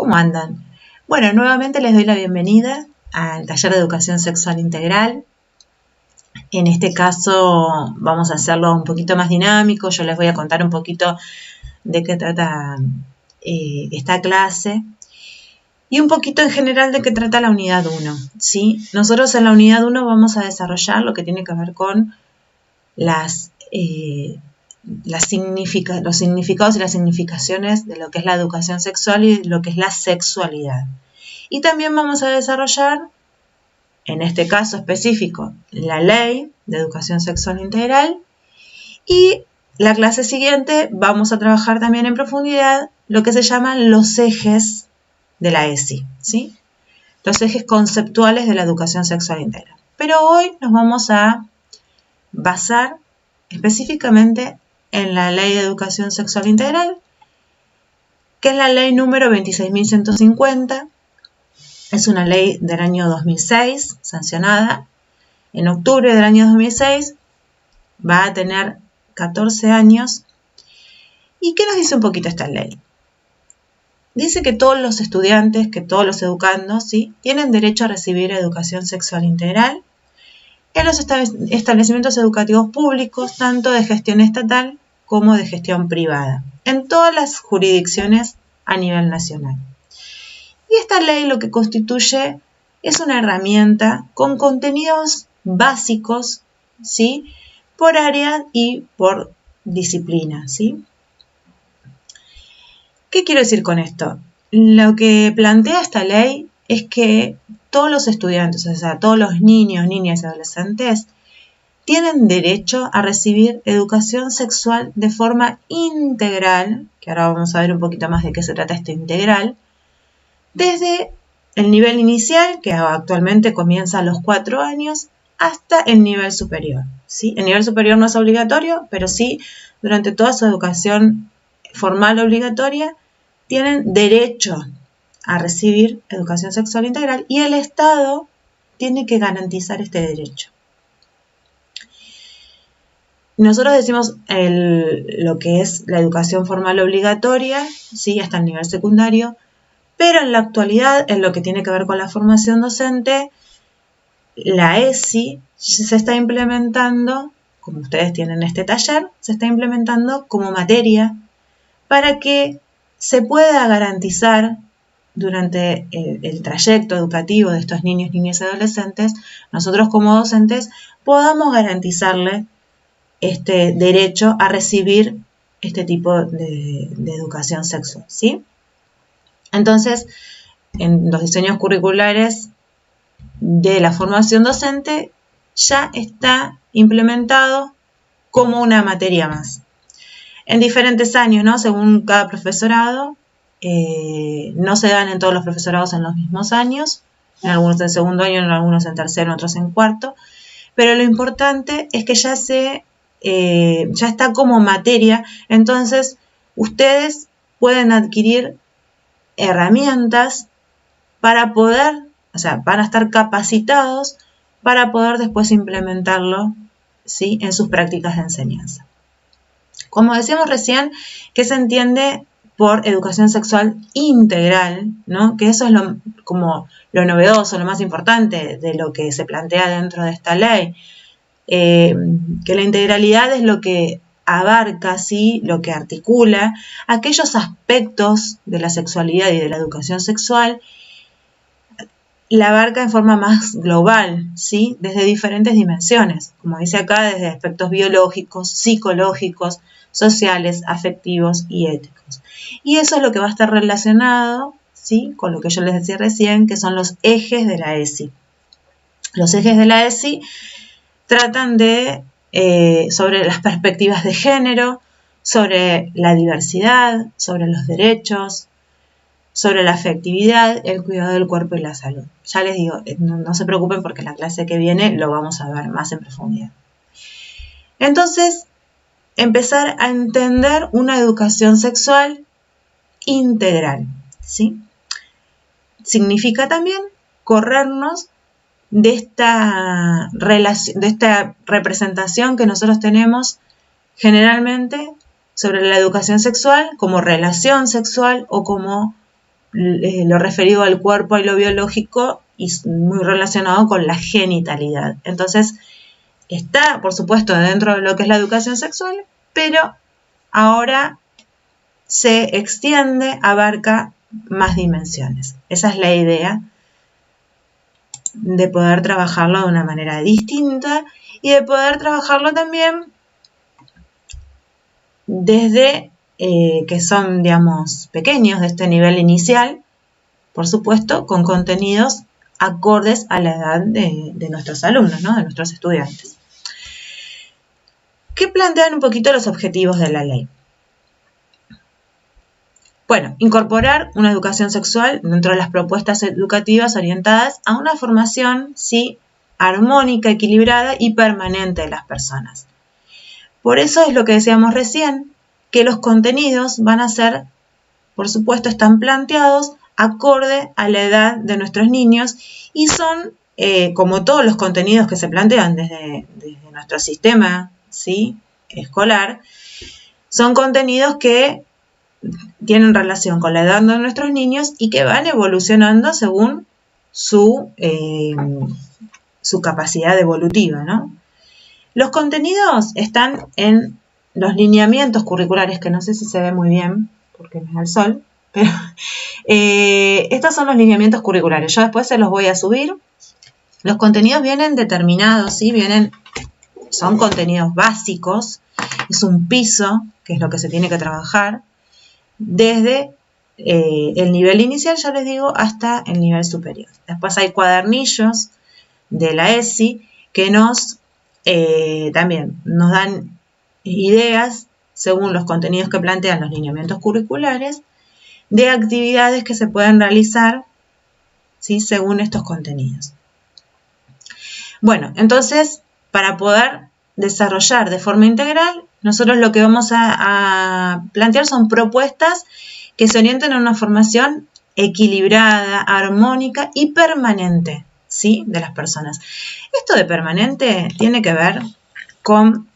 ¿Cómo andan? Bueno, nuevamente les doy la bienvenida al taller de educación sexual integral. En este caso vamos a hacerlo un poquito más dinámico. Yo les voy a contar un poquito de qué trata esta clase y un poquito en general de qué trata la unidad 1, ¿sí? Nosotros en la unidad 1 vamos a desarrollar lo que tiene que ver con los significados y las significaciones de lo que es la educación sexual y lo que es la sexualidad. Y también vamos a desarrollar, en este caso específico, la ley de educación sexual integral. Y la clase siguiente vamos a trabajar también en profundidad lo que se llaman los ejes de la ESI, ¿sí? Los ejes conceptuales de la educación sexual integral. Pero hoy nos vamos a basar específicamente en la Ley de Educación Sexual Integral, que es la ley número 26.150. Es una ley del año 2006, sancionada en octubre del año 2006. Va a tener 14 años. ¿Y qué nos dice un poquito esta ley? Dice que todos los estudiantes, que todos los educandos, ¿sí?, tienen derecho a recibir educación sexual integral en los establecimientos educativos públicos, tanto de gestión estatal como de gestión privada, en todas las jurisdicciones a nivel nacional. Y esta ley lo que constituye es una herramienta con contenidos básicos, ¿sí?, por área y por disciplina, ¿sí? ¿Qué quiero decir con esto? Lo que plantea esta ley es que todos los estudiantes, o sea, todos los niños, niñas y adolescentes, tienen derecho a recibir educación sexual de forma integral, que ahora vamos a ver un poquito más de qué se trata este integral, desde el nivel inicial, que actualmente comienza a los 4 años, hasta el nivel superior, ¿sí? El nivel superior no es obligatorio, pero sí, durante toda su educación formal obligatoria, tienen derecho a recibir educación sexual integral y el Estado tiene que garantizar este derecho. Nosotros decimos lo que es la educación formal obligatoria, ¿sí?, hasta el nivel secundario, pero en la actualidad, en lo que tiene que ver con la formación docente, la ESI se está implementando, como ustedes tienen este taller, se está implementando como materia para que se pueda garantizar durante el trayecto educativo de estos niños, niñas y adolescentes, nosotros como docentes podamos garantizarle este derecho a recibir este tipo de educación sexual, ¿sí? Entonces, en los diseños curriculares de la formación docente ya está implementado como una materia más. En diferentes años, ¿no?, según cada profesorado, no se dan en todos los profesorados en los mismos años, en algunos en segundo año, en algunos en tercero, en otros en cuarto, pero lo importante es que ya está como materia. Entonces ustedes pueden adquirir herramientas para poder, o sea, van a estar capacitados para poder después implementarlo, ¿sí?, en sus prácticas de enseñanza. Como decíamos recién, ¿qué se entiende por educación sexual integral?, ¿no? Que eso es como lo novedoso, lo más importante de lo que se plantea dentro de esta ley. Que la integralidad es lo que abarca, ¿sí?, lo que articula aquellos aspectos de la sexualidad y de la educación sexual, la abarca en forma más global, ¿sí?, desde diferentes dimensiones, como dice acá, desde aspectos biológicos, psicológicos, sociales, afectivos y éticos. Y eso es lo que va a estar relacionado, ¿sí?, con lo que yo les decía recién, que son los ejes de la ESI. Los ejes de la ESI tratan sobre las perspectivas de género, sobre la diversidad, sobre los derechos, sobre la afectividad, el cuidado del cuerpo y la salud. Ya les digo, no se preocupen porque en la clase que viene lo vamos a ver más en profundidad. Entonces, empezar a entender una educación sexual integral, ¿sí? Significa también corrernos de esta representación que nosotros tenemos generalmente sobre la educación sexual como relación sexual o como lo referido al cuerpo y lo biológico y muy relacionado con la genitalidad. Entonces, está, por supuesto, dentro de lo que es la educación sexual, pero ahora se extiende, abarca más dimensiones. Esa es la idea de poder trabajarlo de una manera distinta y de poder trabajarlo también desde que son, digamos, pequeños, de este nivel inicial, por supuesto, con contenidos acordes a la edad de nuestros alumnos, ¿no? De nuestros estudiantes. ¿Qué plantean un poquito los objetivos de la ley? Bueno, incorporar una educación sexual dentro de las propuestas educativas orientadas a una formación, sí, armónica, equilibrada y permanente de las personas. Por eso es lo que decíamos recién, que los contenidos van a ser, por supuesto, están planteados acorde a la edad de nuestros niños y son, como todos los contenidos que se plantean desde nuestro sistema, ¿sí?, escolar, son contenidos que tienen relación con la edad de nuestros niños y que van evolucionando según su capacidad evolutiva, ¿no? Los contenidos están en los lineamientos curriculares, que no sé si se ve muy bien, porque me da el sol, pero estos son los lineamientos curriculares. Yo después se los voy a subir. Los contenidos vienen determinados, ¿sí? Son contenidos básicos, es un piso, que es lo que se tiene que trabajar, desde el nivel inicial, ya les digo, hasta el nivel superior. Después hay cuadernillos de la ESI que también nos dan ideas, según los contenidos que plantean los lineamientos curriculares, de actividades que se pueden realizar, ¿sí?, según estos contenidos. Bueno, entonces, para poder desarrollar de forma integral, nosotros lo que vamos a plantear son propuestas que se orienten a una formación equilibrada, armónica y permanente, ¿sí?, de las personas. Esto de permanente tiene que ver con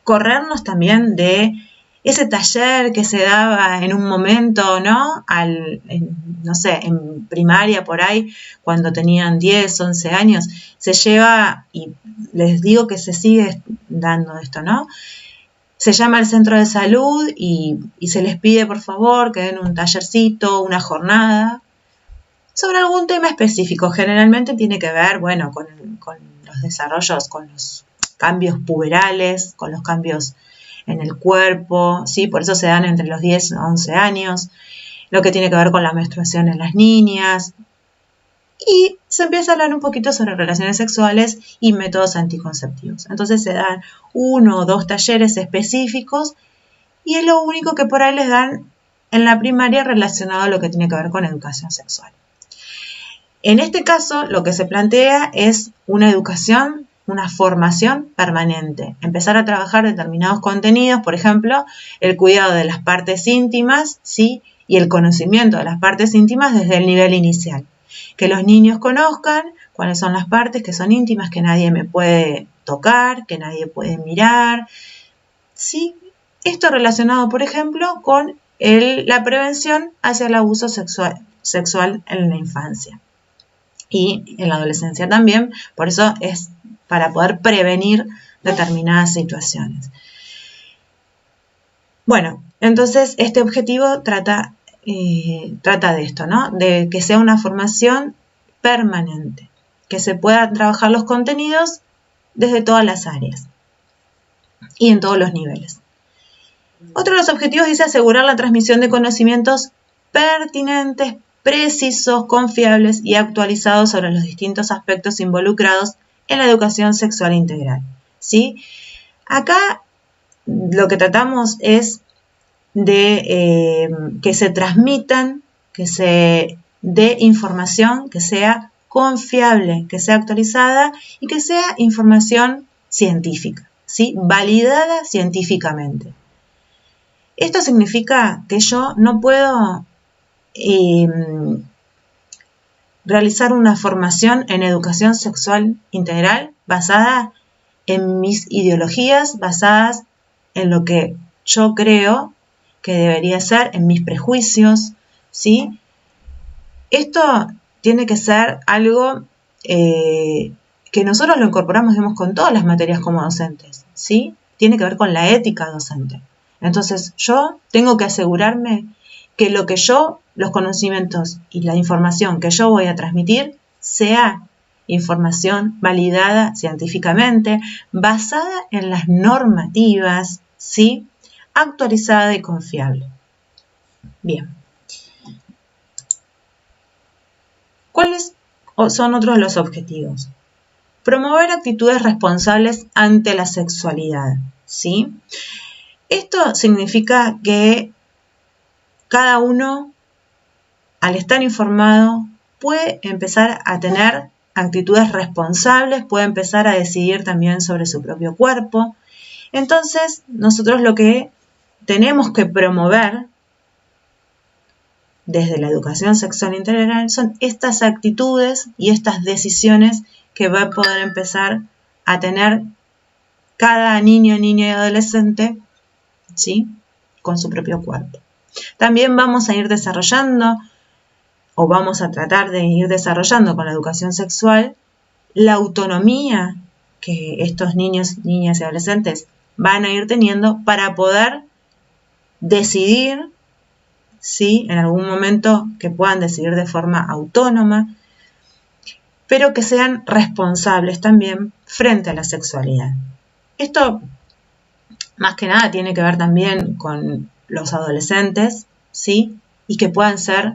corrernos también de ese taller que se daba en un momento, ¿no? No sé, en primaria por ahí, cuando tenían 10, 11 años, se lleva, y les digo que se sigue dando esto, ¿no? Se llama al centro de salud y se les pide, por favor, que den un tallercito, una jornada, sobre algún tema específico. Generalmente tiene que ver, bueno, con los desarrollos, con los cambios puberales, con los cambios en el cuerpo, ¿sí? Por eso se dan entre los 10 a 11 años, lo que tiene que ver con la menstruación en las niñas, y se empieza a hablar un poquito sobre relaciones sexuales y métodos anticonceptivos. Entonces se dan 1 o 2 talleres específicos y es lo único que por ahí les dan en la primaria relacionado a lo que tiene que ver con educación sexual. En este caso, lo que se plantea es una educación, una formación permanente. Empezar a trabajar determinados contenidos, por ejemplo, el cuidado de las partes íntimas, ¿sí?, y el conocimiento de las partes íntimas desde el nivel inicial. Que los niños conozcan cuáles son las partes que son íntimas, que nadie me puede tocar, que nadie puede mirar, ¿sí? Esto relacionado, por ejemplo, con la prevención hacia el abuso sexual en la infancia. Y en la adolescencia también, por eso es para poder prevenir determinadas situaciones. Bueno, entonces este objetivo trata de esto, ¿no? De que sea una formación permanente, que se puedan trabajar los contenidos desde todas las áreas y en todos los niveles. Otro de los objetivos dice asegurar la transmisión de conocimientos pertinentes, precisos, confiables y actualizados sobre los distintos aspectos involucrados en la educación sexual integral, ¿sí? Acá lo que tratamos es de que se transmitan, que se dé información que sea confiable, que sea actualizada y que sea información científica, ¿sí?, validada científicamente. Esto significa que yo no puedo realizar una formación en educación sexual integral basada en mis ideologías, basadas en lo que yo creo que debería ser, en mis prejuicios, ¿sí? Esto tiene que ser algo que nosotros lo incorporamos, digamos, con todas las materias como docentes, ¿sí? Tiene que ver con la ética docente. Entonces, yo tengo que asegurarme que los conocimientos y la información que yo voy a transmitir sea información validada científicamente, basada en las normativas, ¿sí? Actualizada y confiable. Bien. ¿Cuáles son otros de los objetivos? Promover actitudes responsables ante la sexualidad, ¿sí? Esto significa que cada uno, al estar informado, puede empezar a tener actitudes responsables, puede empezar a decidir también sobre su propio cuerpo. Entonces, nosotros lo que tenemos que promover desde la educación sexual integral son estas actitudes y estas decisiones que va a poder empezar a tener cada niño, niña y adolescente, ¿sí? Con su propio cuerpo. También vamos a ir desarrollando, o vamos a tratar de ir desarrollando con la educación sexual, la autonomía que estos niños, niñas y adolescentes van a ir teniendo para poder decidir, ¿sí? En algún momento que puedan decidir de forma autónoma, pero que sean responsables también frente a la sexualidad. Esto, más que nada, tiene que ver también con los adolescentes, ¿sí? Y que puedan ser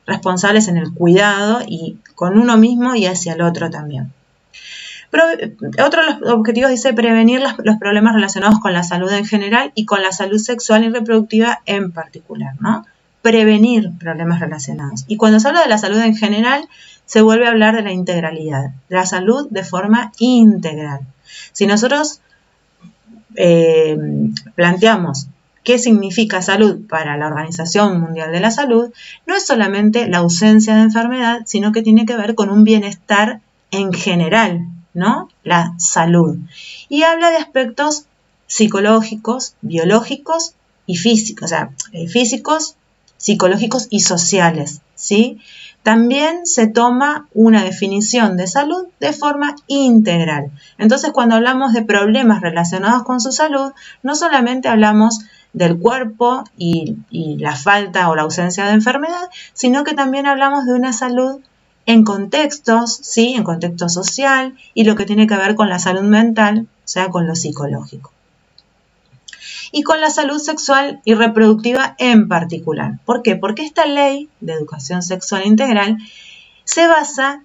responsables en el cuidado y con uno mismo y hacia el otro también. Pero otro de los objetivos dice prevenir los problemas relacionados con la salud en general y con la salud sexual y reproductiva en particular, ¿no? Prevenir problemas relacionados. Y cuando se habla de la salud en general, se vuelve a hablar de la integralidad, de la salud de forma integral. Si nosotros planteamos qué significa salud para la Organización Mundial de la Salud, no es solamente la ausencia de enfermedad, sino que tiene que ver con un bienestar en general, ¿no? La salud. Y habla de aspectos psicológicos, biológicos y físicos, o sea, físicos, psicológicos y sociales, ¿sí? También se toma una definición de salud de forma integral. Entonces, cuando hablamos de problemas relacionados con su salud, no solamente hablamos del cuerpo y la falta o la ausencia de enfermedad, sino que también hablamos de una salud en contextos, ¿sí? En contexto social y lo que tiene que ver con la salud mental, o sea, con lo psicológico. Y con la salud sexual y reproductiva en particular. ¿Por qué? Porque esta ley de educación sexual integral se basa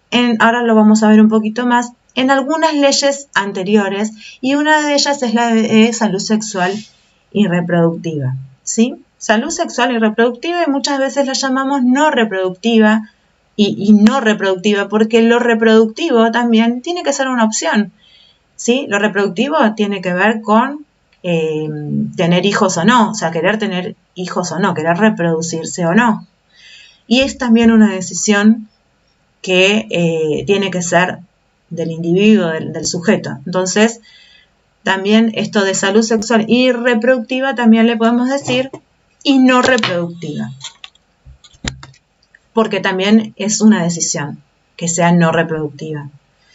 en, ahora lo vamos a ver un poquito más, en algunas leyes anteriores y una de ellas es la de salud sexual y reproductiva, ¿sí? Salud sexual y reproductiva y muchas veces la llamamos no reproductiva y no reproductiva porque lo reproductivo también tiene que ser una opción, ¿sí? Lo reproductivo tiene que ver con tener hijos o no, o sea, querer tener hijos o no, querer reproducirse o no. Y es también una decisión que tiene que ser del individuo, del sujeto. Entonces, también esto de salud sexual y reproductiva también le podemos decir y no reproductiva, porque también es una decisión que sea no reproductiva.